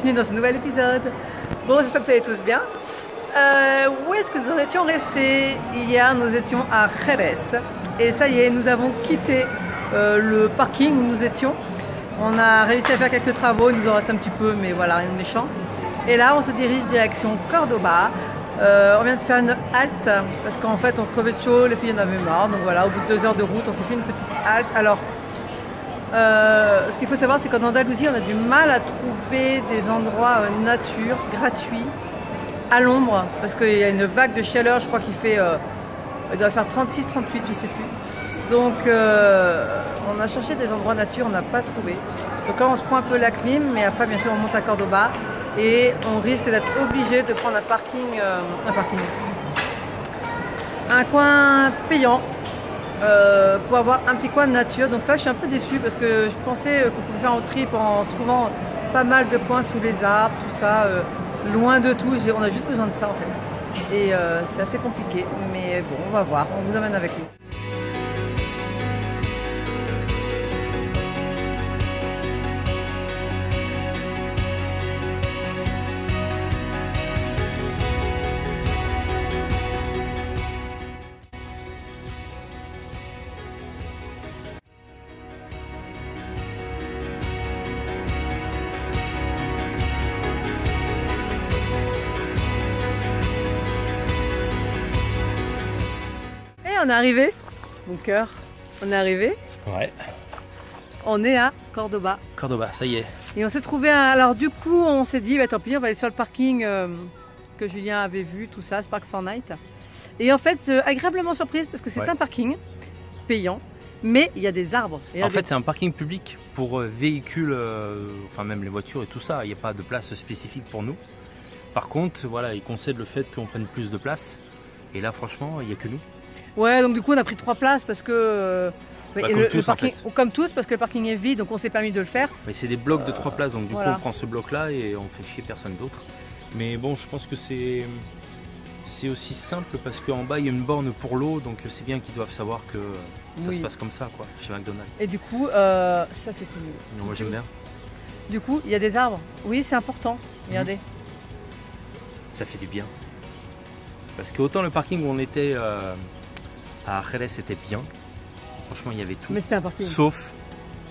bienvenue dans ce nouvel épisode. Bon, j'espère que vous allez tous bien. Où est-ce que nous en étions restés? Hier, nous étions à Jerez. Et ça y est, nous avons quitté le parking où nous étions. On a réussi à faire quelques travaux, il nous en reste un petit peu, mais voilà, rien de méchant. Et là, on se dirige direction Cordoba. On vient de se faire une halte parce qu'en fait, on crevait de chaud, les filles en avaient marre. Donc voilà, au bout de 2 heures de route, on s'est fait une petite halte. Alors, ce qu'il faut savoir, c'est qu'en Andalousie, on a du mal à trouver des endroits nature, gratuits, à l'ombre, parce qu'il y a une vague de chaleur, je crois qu'il fait, il doit faire 36, 38, je sais plus. Donc, on a cherché des endroits nature, on n'a pas trouvé. Donc là, on se prend un peu la clim, mais après, bien sûr, on monte à Cordoba et on risque d'être obligé de prendre un coin payant. Pour avoir un petit coin de nature. Donc ça, je suis un peu déçue parce que je pensais qu'on pouvait faire un trip en se trouvant pas mal de coins sous les arbres, tout ça, loin de tout. On a juste besoin de ça en fait. Et c'est assez compliqué, mais bon, on va voir. On vous amène avec nous. On est arrivé, mon cœur, on est arrivé. Ouais. On est à Cordoba. Cordoba, ça y est. Et on s'est trouvé alors du coup on s'est dit bah, tant pis, on va aller sur le parking que Julien avait vu, tout ça, Spark Fortnite. Et en fait agréablement surprise parce que c'est un parking payant, mais il y a des arbres. En fait c'est un parking public pour véhicules, enfin même les voitures et tout ça, il n'y a pas de place spécifique pour nous. Par contre voilà, ils concèdent le fait qu'on prenne plus de place. Et là franchement il n'y a que nous. Ouais, donc du coup on a pris 3 places parce que comme tous en fait. Comme tous parce que le parking est vide, donc on s'est permis de le faire. Mais c'est des blocs de 3 places, donc du voilà. coup on prend ce bloc là et on fait chier personne d'autre. Mais bon, je pense que c'est aussi simple parce qu'en bas il y a une borne pour l'eau, donc c'est bien qu'ils doivent savoir que ça se passe comme ça quoi, chez McDonald's. Et du coup, ça c'était mieux. Moi j'aime bien. Du coup, il y a des arbres. Oui, c'est important. Regardez. Ça fait du bien. Parce que autant le parking où on était à Jerez c'était bien, franchement il y avait tout, mais c'était un parking. Sauf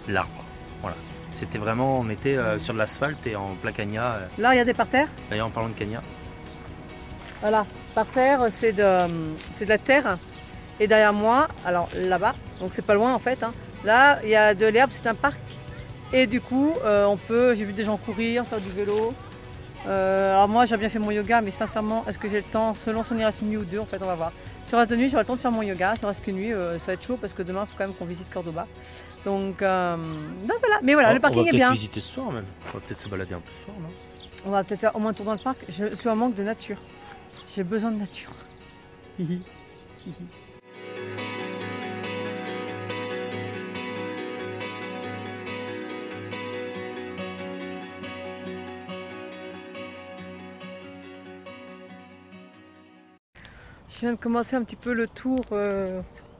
l'arbre, voilà. C'était vraiment, on était sur de l'asphalte et en plein cagnat. Là regardez par terre. D'ailleurs en parlant de cagnat. Voilà, par terre c'est de la terre. Et derrière moi, alors là-bas, donc c'est pas loin en fait, hein, là il y a de l'herbe, c'est un parc. Et du coup j'ai vu des gens courir, faire du vélo. Alors moi j'ai bien fait mon yoga, mais sincèrement est-ce que j'ai le temps? Selon si on y reste une nuit ou 2 en fait, on va voir. Si on reste de nuit, j'aurai le temps de faire mon yoga. Si on reste qu'une nuit, ça va être chaud parce que demain il faut quand même qu'on visite Cordoba. Donc voilà, mais voilà, le parking est bien. On va peut-être visiter ce soir même, on va peut-être se balader un peu ce soir, non? On va peut-être faire au moins un tour dans le parc. Je suis en manque de nature. J'ai besoin de nature. Je viens de commencer un petit peu le tour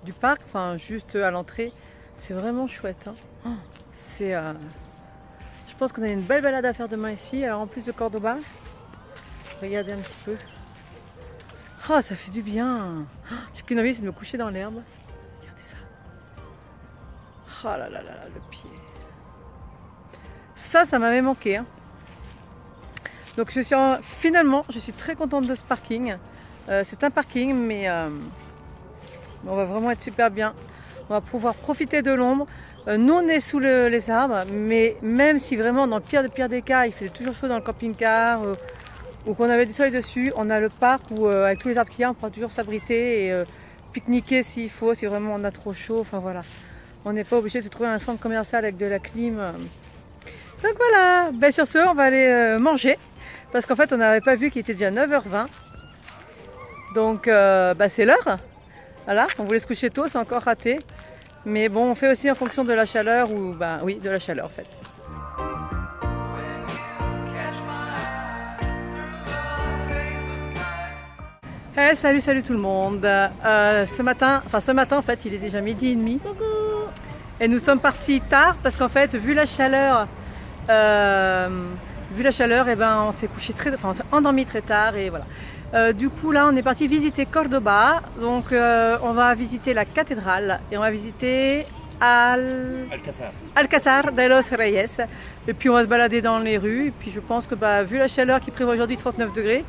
du parc, enfin juste à l'entrée. C'est vraiment chouette. Hein. Je pense qu'on a une belle balade à faire demain ici. Alors en plus de Cordoba, regardez un petit peu. Oh, ça fait du bien. J'ai qu'une envie, c'est de me coucher dans l'herbe. Regardez ça. Oh là là là, le pied. Ça m'avait manqué. Hein. Donc finalement, je suis très contente de ce parking. C'est un parking, mais on va vraiment être super bien. On va pouvoir profiter de l'ombre. Nous, on est sous les arbres, mais même si vraiment, dans le pire des cas, il faisait toujours chaud dans le camping-car ou qu'on avait du soleil dessus, on a le parc où, avec tous les arbres qu'il y a, on pourra toujours s'abriter et pique-niquer s'il faut, si vraiment on a trop chaud. Enfin voilà, on n'est pas obligé de trouver un centre commercial avec de la clim. Donc voilà, ben, sur ce, on va aller manger parce qu'en fait, on n'avait pas vu qu'il était déjà 9h20. Donc c'est l'heure, voilà, on voulait se coucher tôt, c'est encore raté. Mais bon, on fait aussi en fonction de la chaleur, ou oui, de la chaleur en fait. Hey, salut tout le monde. Ce matin en fait, il est déjà 12h30. Coucou. Et nous sommes partis tard parce qu'en fait, vu la chaleur, vu la chaleur, et ben, on s'est couché on s'est endormi très tard et voilà. Du coup là on est parti visiter Cordoba, donc on va visiter la cathédrale et on va visiter Alcázar de los Reyes, et puis on va se balader dans les rues, et puis je pense que vu la chaleur qui prévoit aujourd'hui 39 degrés,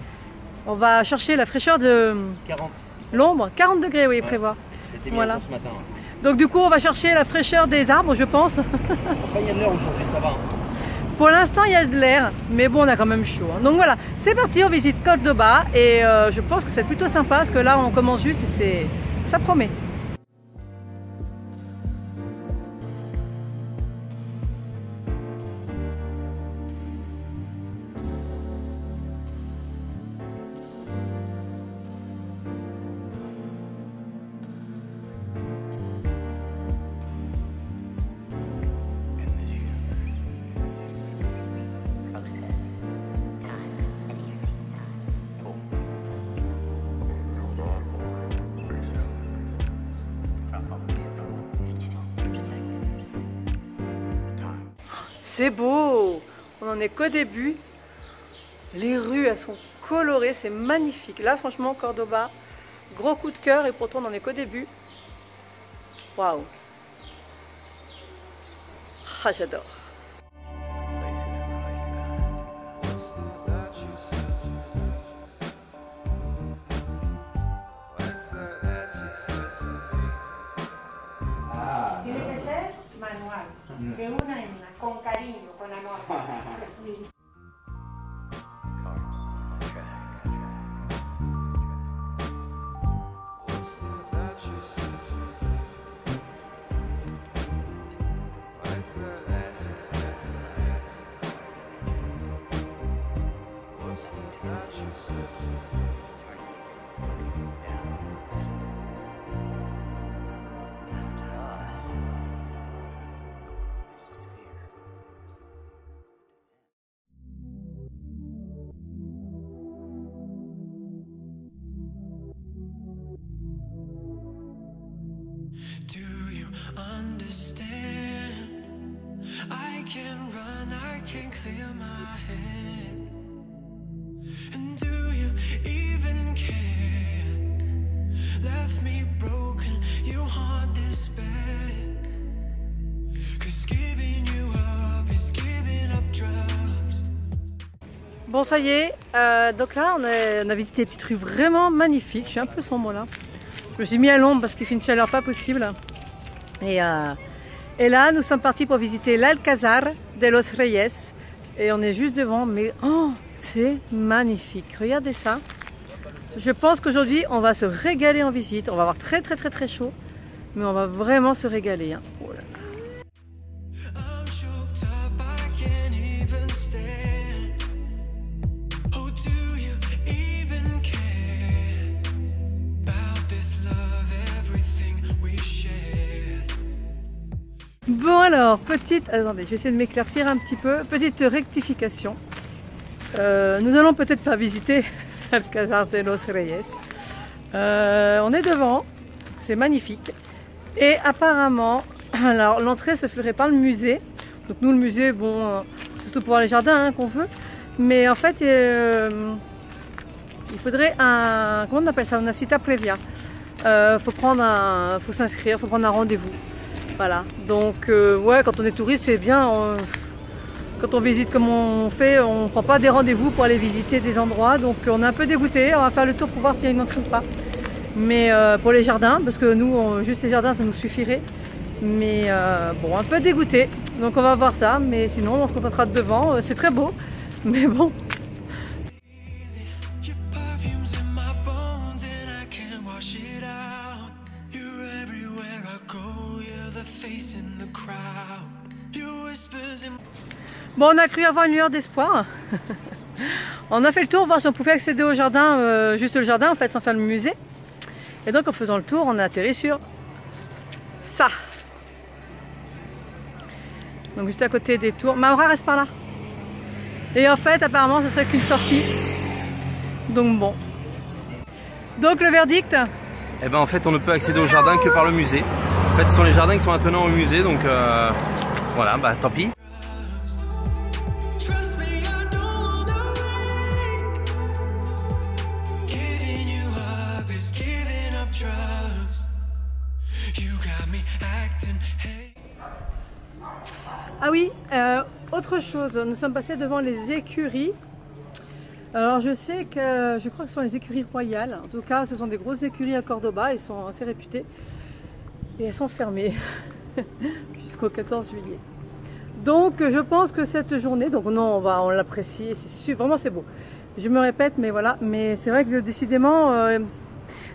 on va chercher la fraîcheur de 40. L'ombre, 40 degrés oui, il prévoit. Voilà. Ce matin, Donc du coup on va chercher la fraîcheur des arbres je pense. Enfin il y a de l'air aujourd'hui, ça va. Pour l'instant il y a de l'air, mais bon on a quand même chaud. Donc voilà, c'est parti, on visite Cordoba et je pense que c'est plutôt sympa parce que là on commence juste et ça promet. C'est beau, on n'en est qu'au début. Les rues, elles sont colorées, c'est magnifique. Là, franchement, Cordoba, gros coup de cœur et pourtant, on n'en est qu'au début. Waouh! Ah, j'adore. De una en una, con cariño, con amor. Do you understand? I can run, I can clear my head. And do you even care? Left me broken, you haunt this bed. 'Cause giving you up is giving up drugs. Bon ça y est, donc là on a visité des petites rues vraiment magnifiques. Je suis un peu sombre là. Je me suis mis à l'ombre parce qu'il fait une chaleur pas possible. Et là, nous sommes partis pour visiter l'Alcázar de los Reyes. Et on est juste devant, mais oh, c'est magnifique. Regardez ça. Je pense qu'aujourd'hui, on va se régaler en visite. On va avoir très chaud. Mais on va vraiment se régaler. Hein. Oh là là. Bon alors, attendez, je vais essayer de m'éclaircir un petit peu. Petite rectification. Nous allons peut-être pas visiter Alcázar de los Reyes. On est devant, c'est magnifique. Et apparemment, alors l'entrée se ferait par le musée. Donc nous le musée, bon, surtout pour voir les jardins qu'on veut. Mais en fait, il faudrait comment on appelle ça, una cita previa. Faut s'inscrire, faut prendre un rendez-vous. Voilà, donc ouais, quand on est touriste, c'est bien. Quand on visite comme on fait, on ne prend pas des rendez-vous pour aller visiter des endroits. Donc on est un peu dégoûté. On va faire le tour pour voir s'il y a une entrée ou pas. Mais pour les jardins, parce que nous, juste les jardins, ça nous suffirait. Mais bon, un peu dégoûté. Donc on va voir ça. Mais sinon, on se contentera de devant. C'est très beau. Mais bon. Bon, on a cru avoir une lueur d'espoir. On a fait le tour, voir si on pouvait accéder au jardin, juste le jardin en fait, sans faire le musée. Et donc en faisant le tour, on a atterri sur ça. Donc juste à côté des tours. Maura reste par là. Et en fait, apparemment, ce serait qu'une sortie. Donc bon. Donc le verdict? Eh ben en fait, on ne peut accéder au jardin que par le musée. En fait, ce sont les jardins qui sont attenants au musée, donc voilà, bah tant pis. Trust me, I don't You got me acting, hey. Ah oui, autre chose, nous sommes passés devant les écuries. Alors je sais que, je crois que ce sont les écuries royales. En tout cas, ce sont des grosses écuries à Cordoba, elles sont assez réputées. Et elles sont fermées jusqu'au 14 juillet. Donc je pense que cette journée, donc non, on l'apprécie, vraiment c'est beau. Je me répète, mais voilà, mais c'est vrai que décidément,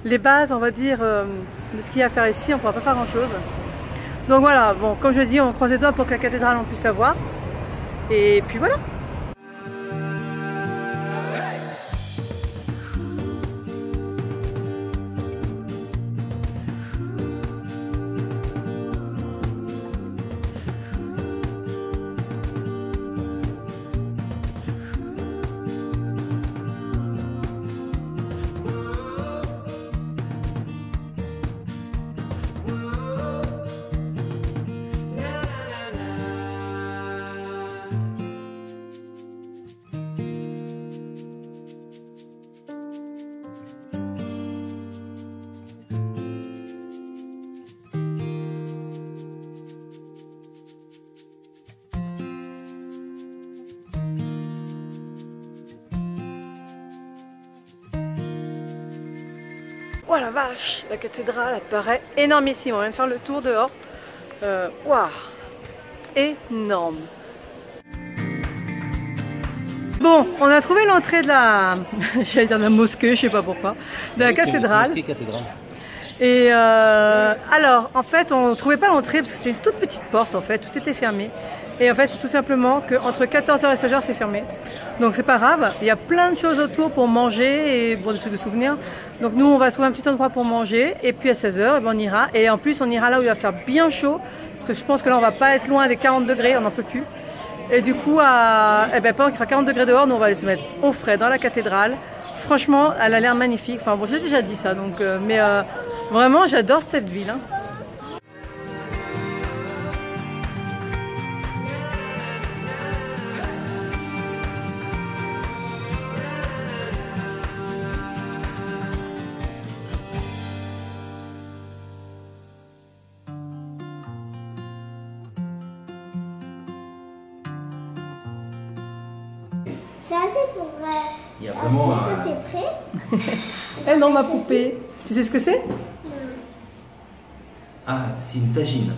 les bases, on va dire, de ce qu'il y a à faire ici, on ne pourra pas faire grand chose. Donc voilà, bon, comme je dis, on croise les doigts pour que la cathédrale on puisse la voir. Et puis voilà. Oh la vache, la cathédrale elle paraît énormissime. On va même faire le tour dehors. Waouh, énorme. Bon, on a trouvé l'entrée de la, j'allais dire de la mosquée, je sais pas pourquoi, de la cathédrale. Et alors, en fait, on ne trouvait pas l'entrée parce que c'est une toute petite porte en fait, tout était fermé. Et en fait, c'est tout simplement qu'entre 14h et 16h, c'est fermé. Donc c'est pas grave, il y a plein de choses autour pour manger et bon, des trucs de souvenirs. Donc nous, on va trouver un petit endroit pour manger et puis à 16h, on ira. Et en plus, on ira là où il va faire bien chaud parce que je pense que là, on va pas être loin des 40 degrés, on n'en peut plus. Et du coup, pendant qu'il fera 40 degrés dehors, nous, on va aller se mettre au frais dans la cathédrale. Franchement, elle a l'air magnifique. Enfin bon, j'ai déjà dit ça, donc, mais vraiment, j'adore cette ville. Hein. C'est assez pour... Il y a vraiment que c'est prêt. Eh non, ma poupée. Tu sais ce que c'est? Ah, c'est une tagine.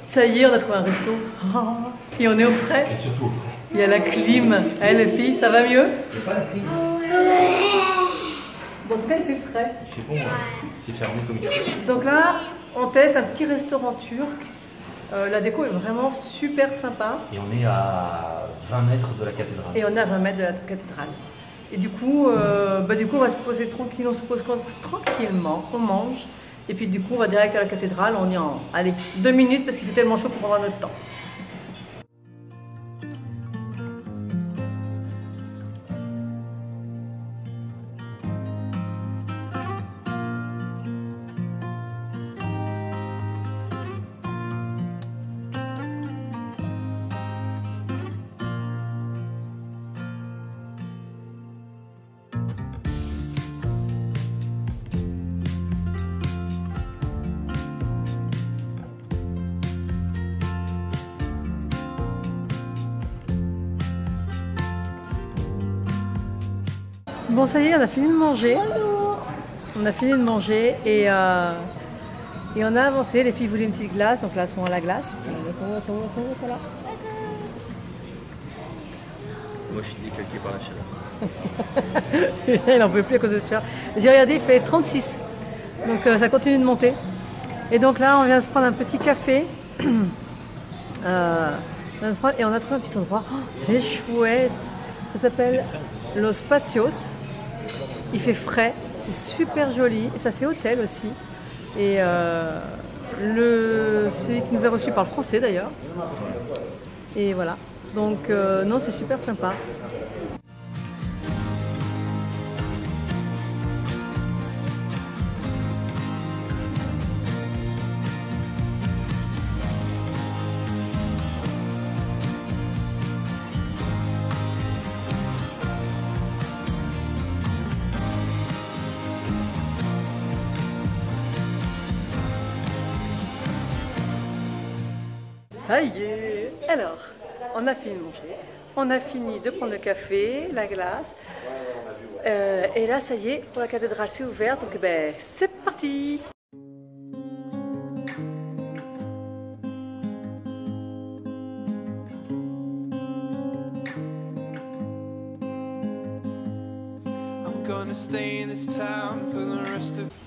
Ça y est, on a trouvé un resto. Oh, et on est au frais. Et surtout au frais. Il y a la clim. Eh les filles, ça va mieux? Il n'y a pas la clim. Bon, en tout cas, il fait frais. Il fait bon, c'est fermé comme il faut. Donc là, on teste un petit restaurant turc. La déco est vraiment super sympa. Et on est à 20 mètres de la cathédrale. Et on est à 20 mètres de la cathédrale. Et du coup, on va se poser tranquille, on se pose tranquillement, on mange. Et puis du coup, on va direct à la cathédrale. On y est en, allez, 2 minutes parce qu'il fait tellement chaud qu'on prendra notre temps. Bon, ça y est, on a fini de manger. Bonjour. On a fini de manger et on a avancé. Les filles voulaient une petite glace, donc là, elles sont à la glace. Elles sont là. Moi, je suis décalqué par la chaleur. Il n'en peut plus à cause de la chaleur. J'ai regardé, il fait 36. Donc ça continue de monter. Et donc là, on vient se prendre un petit café. Et on a trouvé un petit endroit. Oh, c'est chouette. Ça s'appelle Los Patios. Il fait frais, c'est super joli et ça fait hôtel aussi. Et celui qui nous a reçus parle français d'ailleurs. Et voilà. Donc non, c'est super sympa. Ça y est. Alors, on a fini de manger. On a fini de prendre le café, la glace. Et là, ça y est, pour la cathédrale, c'est ouvert. Donc, ben, c'est parti.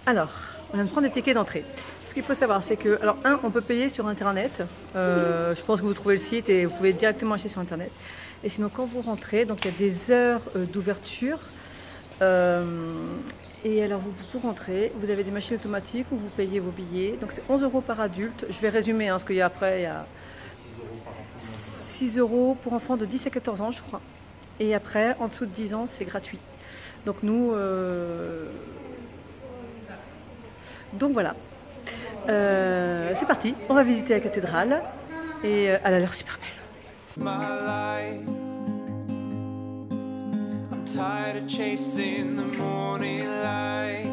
Alors, on vient de prendre des tickets d'entrée. Ce qu'il faut savoir, c'est que, alors, on peut payer sur Internet. Je pense que vous trouvez le site et vous pouvez directement acheter sur Internet. Et sinon, quand vous rentrez, donc il y a des heures d'ouverture. Et alors, vous rentrez, vous avez des machines automatiques où vous payez vos billets. Donc, c'est 11 € par adulte. Je vais résumer, hein, ce qu'il y a après. Il y a 6 € pour enfants de 10 à 14 ans, je crois. Et après, en dessous de 10 ans, c'est gratuit. Donc nous, donc voilà, c'est parti, on va visiter la cathédrale et elle a l'air super belle. I'm tired of chasing the morning light.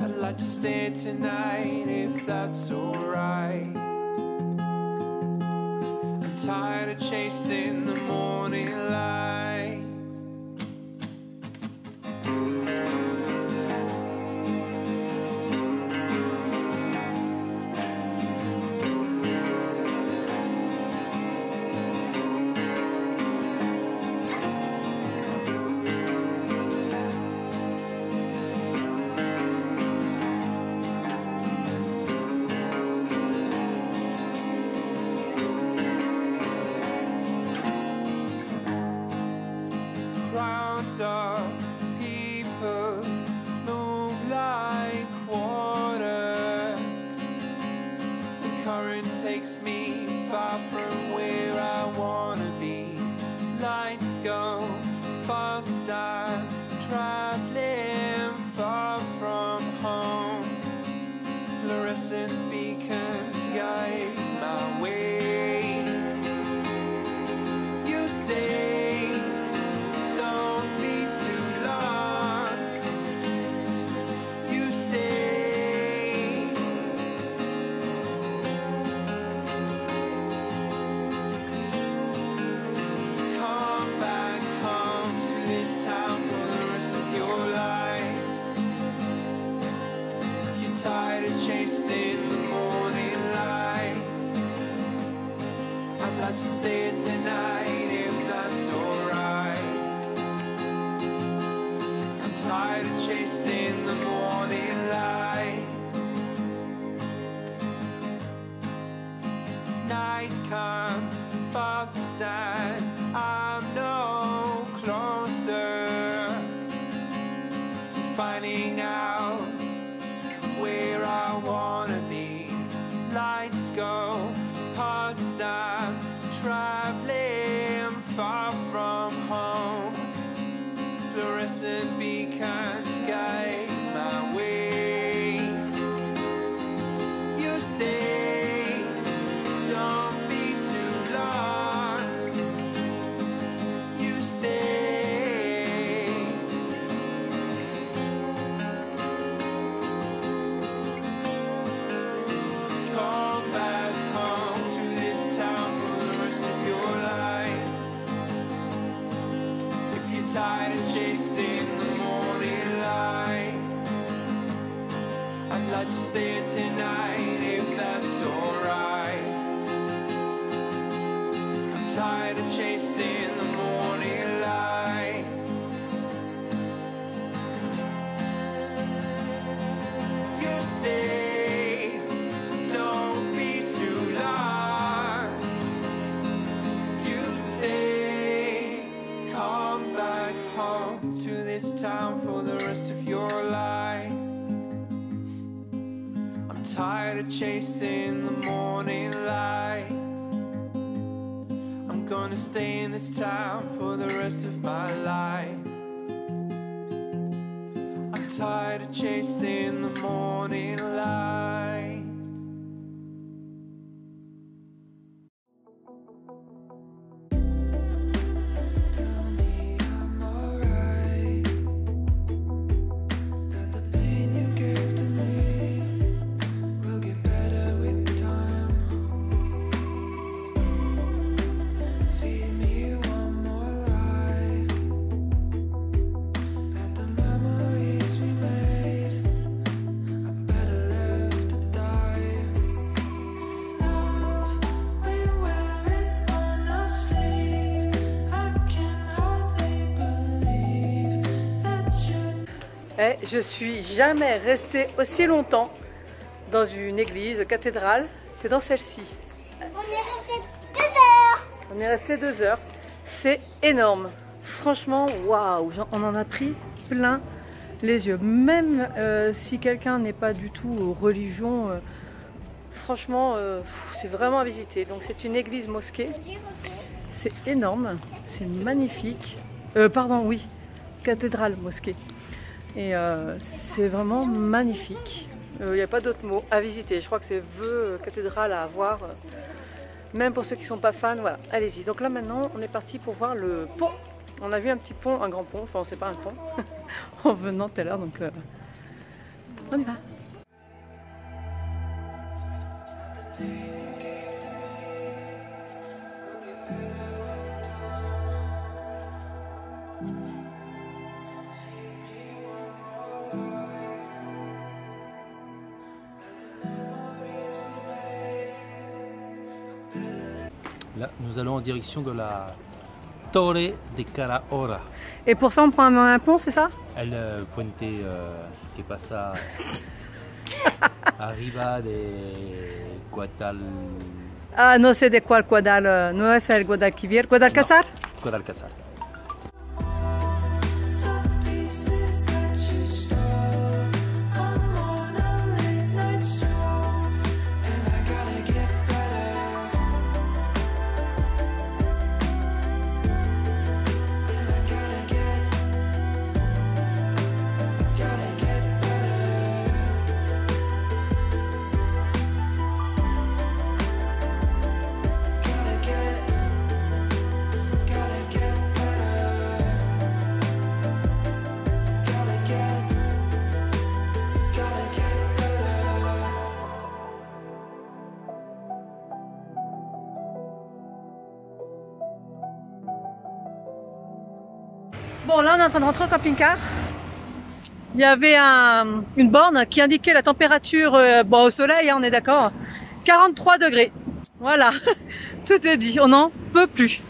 I'd like to stay tonight if that's alright. I'm tired of chasing the morning light. Of people move like water. The current takes me far from where I wanna be. Lights go faster, traveling far from home. Fluorescent beacons guide my way. You say tired of chasing the morning light. I'd like to stay tonight if that's alright. I'm tired of chasing the morning light. Night comes fast and I'm no closer to finding out where I wanna be. Lights go past, I'm traveling far from home. Fluorescent beacons guide my way. You say, don't be too long. You say, tired of chasing the morning light. I'd like to stay tonight if that's alright. I'm tired of chasing the morning light. You say, don't be too long. You say, come back home to this town for the rest of your life. I'm tired of chasing the morning light. I'm gonna stay in this town for the rest of my life. I'm tired of chasing the morning light. Et je suis jamais restée aussi longtemps dans une église cathédrale que dans celle-ci. On est resté 2 heures. On est resté 2 heures. C'est énorme. Franchement, waouh, on en a pris plein les yeux. Même si quelqu'un n'est pas du tout religion, franchement, c'est vraiment à visiter. Donc c'est une église mosquée. C'est énorme, c'est magnifique. Pardon, oui, cathédrale mosquée. Et c'est vraiment magnifique. Il n'y a pas d'autre mot à visiter. Je crois que c'est vœu cathédrale à voir. Même pour ceux qui ne sont pas fans, voilà, allez-y. Donc là maintenant, on est parti pour voir le pont. On a vu un petit pont, un grand pont, enfin c'est pas un pont, en venant tout à l'heure, donc on y va. Là, nous allons en direction de la Torre de Calahorra. Et pour ça, on prend un pont, c'est ça? El puente que pasa arriba de Guadalcanal. Ah, no sé de cuál Guadal, no es el Guadalquivir, Guadalcázar. Guadalcázar. Bon, là on est en train de rentrer au camping-car. Il y avait une borne qui indiquait la température bon, au soleil, hein, on est d'accord, 43 degrés. Voilà, tout est dit, on n'en peut plus.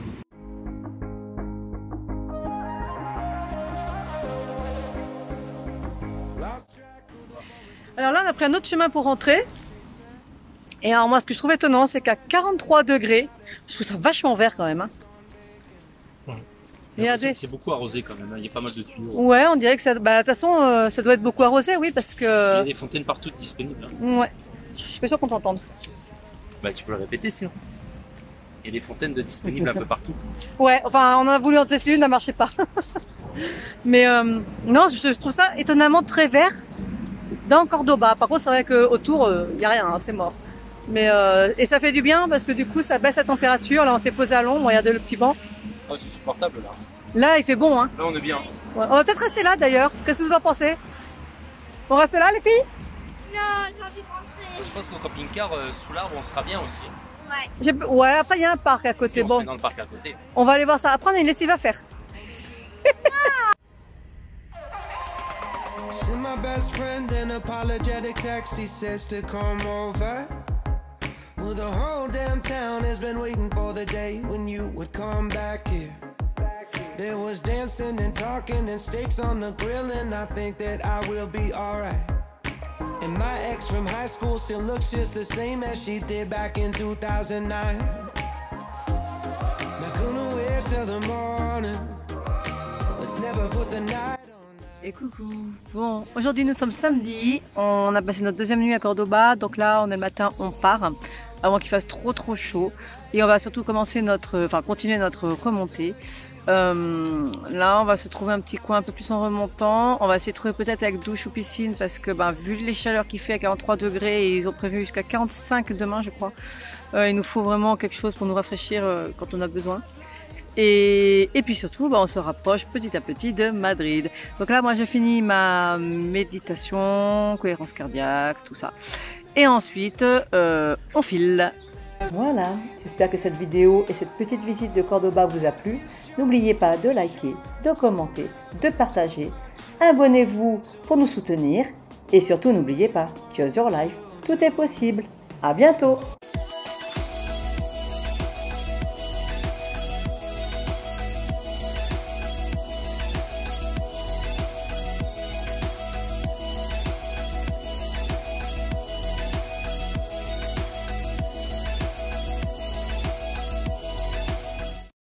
Alors là on a pris un autre chemin pour rentrer. Et alors moi ce que je trouve étonnant c'est qu'à 43 degrés, je trouve ça vachement vert quand même. Hein. C'est beaucoup arrosé quand même, hein. Il y a pas mal de tuyaux. Ouais, on dirait que ça, bah, de toute façon, ça doit être beaucoup arrosé, oui, parce que... Il y a des fontaines partout disponibles. Hein. Ouais, je suis pas sûre qu'on t'entende. Bah, tu peux le répéter sinon. Il y a des fontaines disponibles un peu partout. Ouais, enfin, on a voulu en tester une, ça marchait pas. Mais non, je trouve ça étonnamment très vert dans Cordoba. Par contre, c'est vrai qu'autour, il n'y a rien, hein, c'est mort. Mais et ça fait du bien parce que du coup, ça baisse la température. Là, on s'est posé à l'ombre, regardez le petit banc. Oh, c'est supportable là. Là, il fait bon, hein. Là, on est bien. Ouais, on va peut-être rester là d'ailleurs. Qu'est-ce que vous en pensez? On reste là, les filles? Non, j'ai envie de rentrer. Je pense qu'au camping-car, sous l'arbre, on sera bien aussi. Ouais. Ouais, après, il y a un parc à côté. Et on bon, se met dans le parc à côté. On va aller voir ça. Après, on a une lessive à faire. See my best friend in apologetic text, he says to come over. Well, the whole damn town has been waiting for the day when you would come back here. There was dancing and talking and steaks on the grill, and I think that I will be alright. And my ex from high school still looks just the same as she did back in 2009. Now couldn't wait till the morning. Let's never put the night. Et coucou. Bon, aujourd'hui nous sommes samedi, on a passé notre deuxième nuit à Cordoba, donc là on est le matin, on part avant qu'il fasse trop chaud et on va surtout continuer notre remontée. Là on va se trouver un petit coin un peu plus en remontant, on va essayer de trouver peut-être avec douche ou piscine parce que vu les chaleurs qu'il fait à 43 degrés et ils ont prévu jusqu'à 45 demain je crois, il nous faut vraiment quelque chose pour nous rafraîchir quand on a besoin. Et puis surtout, on se rapproche petit à petit de Madrid. Donc là, moi, j'ai fini ma méditation, cohérence cardiaque, tout ça. Et ensuite, on file. Voilà, j'espère que cette vidéo et cette petite visite de Cordoba vous a plu. N'oubliez pas de liker, de commenter, de partager. Abonnez-vous pour nous soutenir. Et surtout, n'oubliez pas, choose your life, tout est possible. À bientôt!